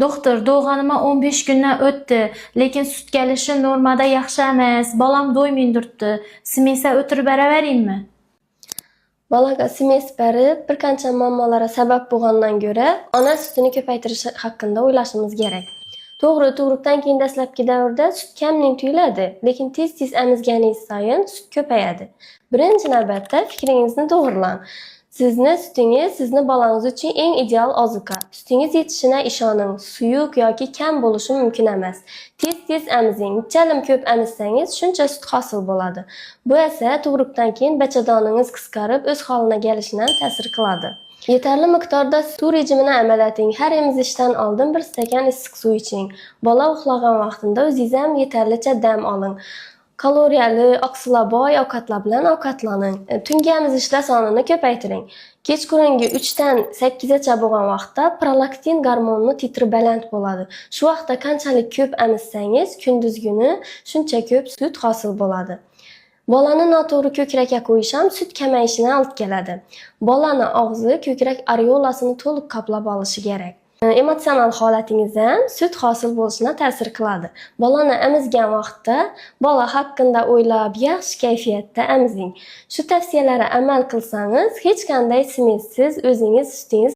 Doktor, doğğanıma 15 gündən ötdü, lekin süt gəlişi normada yaxşı emas. Balam doymayındırdı. Simesa ötürüb ərə vereyimmi? Balaga simes berib bir qancha muammolara sabab bo'lgandan ko'ra, ona sutini ko'paytirish haqida o'ylashimiz kerak. To'g'ri, tug'ruqdan keyin dastlabki davrda sut kamning tuyuladi, lekin tez-tez emizganingiz sayin sut ko'payadi. Birinchi navbatda fikringizni to'g'rilang. Sizni bolangiz uchun eng ideal ozuqa. Sutingiz yetishine ishoning. Suyuq yoki kam bo'lishi mumkin emas. Tez-tez emizing. Nechalim ko'p emizsangiz, shuncha sut hosil bo'ladi. Bu esa tug'ruqdan keyin bachadoningiz qisqarib, o'z holiga kelishidan ta'sir qiladi. Yetarli miqdorda suv rejimini amal eting. Har emizishdan oldin bir stakan issiq suv iching. Bola uxlagan vaqtida o'zingiz ham yetarlicha dam oling. Kaloriyali, oqsilaboy ovqatlar bilan ovqatlaning. Tungi emizishlar sonini ko'paytiring. Kechqurungi 3 dan 8 gacha bo'lgan vaqtda prolaktin gormoni titri baland bo'ladi. Shu vaqtda qanchalik ko'p emizsangiz, kunduzguni shuncha ko'p sut hosil bo'ladi. Bolani noto'g'ri ko'krakka qo'yish ham sut kamayishini olib keladi. Bolani og'zi ko'krak areolasini to'liq qoplab olishi kerak. Emotsional holatingiz ham sut hosil bo'lishine ta'sir qiladi. Bolani emizgan vaqtda bola haqida o'ylab, yaxshi kayfiyatda emizing. Shu tavsiyalarga amal qilsangiz, hech qanday simessiz o'zingiz sutingiz